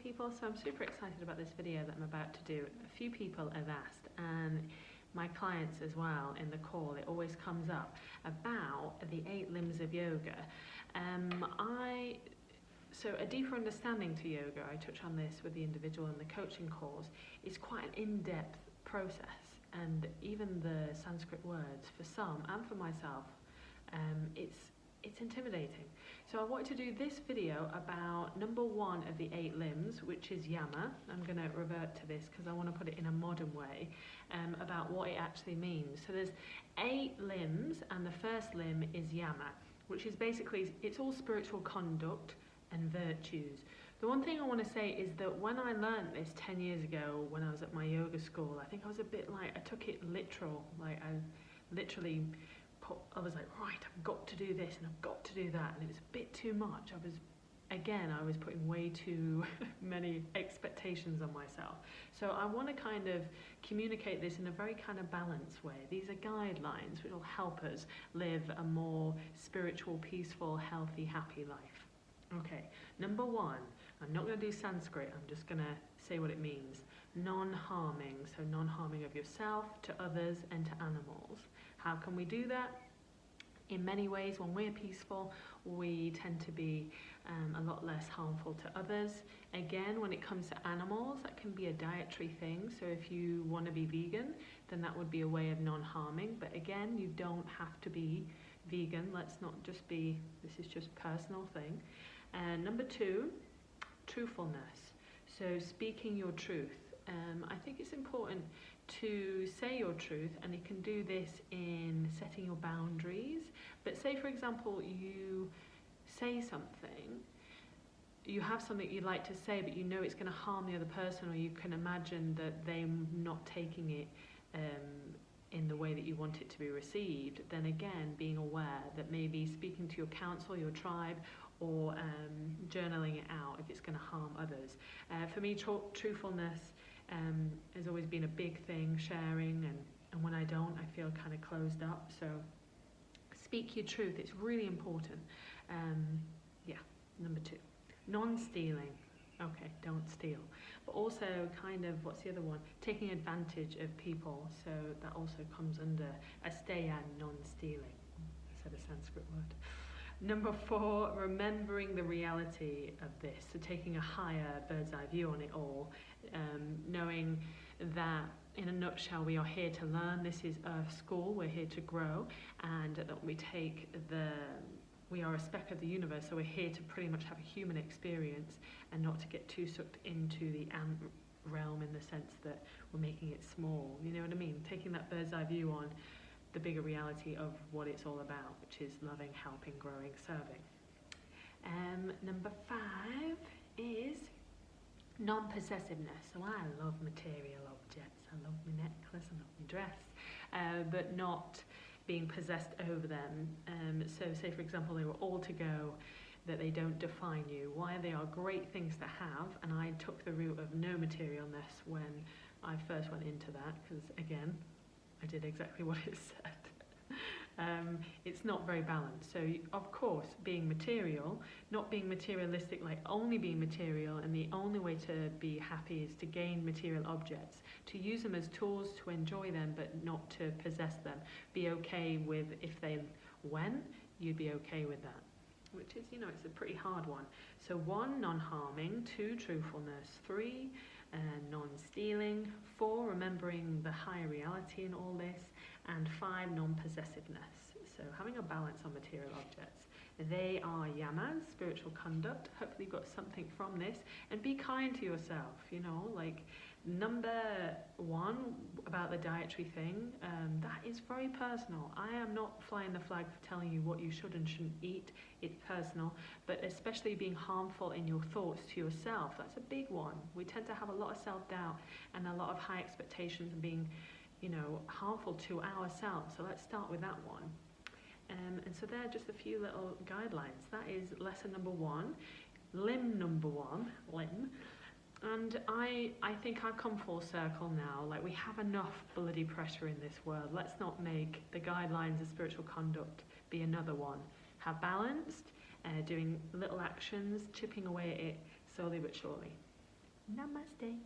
people, so I'm super excited about this video that I'm about to do. A few people have asked, and my clients as well in the call, it always comes up about the 8 limbs of yoga. So a deeper understanding to yoga, I touch on this with the individual in the coaching calls, is quite an in-depth process, and even the Sanskrit words for some and for myself, it's intimidating. So I wanted to do this video about number 1 of the 8 limbs, which is YAMA. I'm going to revert to this because I want to put it in a modern way, about what it actually means. So there's 8 limbs, and the first limb is YAMA, which is basically, it's all spiritual conduct and virtues. The one thing I want to say is that when I learned this 10 years ago when I was at my yoga school, I think I was a bit like, I took it literal, like I literally I was like, right, I've got to do this and I've got to do that, and it was a bit too much. I was putting way too many expectations on myself. So I want to kind of communicate this in a very kind of balanced way. These are guidelines which will help us live a more spiritual, peaceful, healthy, happy life. Okay, number 1, I'm not going to do Sanskrit, I'm just going to say what it means. Non-harming, so non-harming of yourself, to others, and to animals. How can we do that? In many ways, when we're peaceful, we tend to be a lot less harmful to others. Again, when it comes to animals, that can be a dietary thing. So if you want to be vegan, then that would be a way of non-harming. But again, you don't have to be vegan. Let's not just be, this is just a personal thing. And number 2, truthfulness. So speaking your truth. I think it's important to say your truth, and you can do this in setting your boundaries. But say, for example, you say something, you have something you'd like to say, but you know it's going to harm the other person, or you can imagine that they're not taking it in the way that you want it to be received, then again, being aware that maybe speaking to your council, your tribe, or journaling it out if it's going to harm others. For me, truthfulness has always been a big thing, sharing, and when I don't, I feel kind of closed up. So speak your truth, it's really important. Number 2, non-stealing. Okay, don't steal. But also kind of, what's the other one? Taking advantage of people. So that also comes under asteya, non-stealing. I said a Sanskrit word. Number 4, remembering the reality of this. So taking a higher bird's eye view on it all. Knowing that, in a nutshell, we are here to learn. This is Earth School. We're here to grow. And that we are a speck of the universe, so we're here to pretty much have a human experience and not to get too sucked into the ant realm in the sense that we're making it small. You know what I mean? Taking that bird's eye view on the bigger reality of what it's all about, which is loving, helping, growing, serving. Number 5 is non-possessiveness. So I love material objects. I love my necklace, I love my dress, but not being possessed over them. So say, for example, they were all to go, that they don't define you. Why they are great things to have, and I took the route of no materialness when I first went into that, because again, I did exactly what it said. It's not very balanced. So of course, being material, not being materialistic, like only being material, and the only way to be happy is to gain material objects, to use them as tools to enjoy them, but not to possess them. Be okay with if they went, you'd be okay with that. Which is, it's a pretty hard one. So 1, non-harming, 2, truthfulness, 3, non-stealing, 4, remembering the higher reality in all this, and 5, non-possessiveness. So having a balance on material objects. They are yamas, spiritual conduct. Hopefully you got something from this. And be kind to yourself, like number 1 about the dietary thing, that is very personal. I am not flying the flag for telling you what you should and shouldn't eat. It's personal, but especially being harmful in your thoughts to yourself, that's a big one. We tend to have a lot of self-doubt and a lot of high expectations and being, harmful to ourselves. So let's start with that one. And so there are just a few little guidelines. That is lesson number 1, limb number 1, limb. And I think I've come full circle now. Like, we have enough bloody pressure in this world. Let's not make the guidelines of spiritual conduct be another one. Have balanced, doing little actions, chipping away at it slowly but surely. Namaste.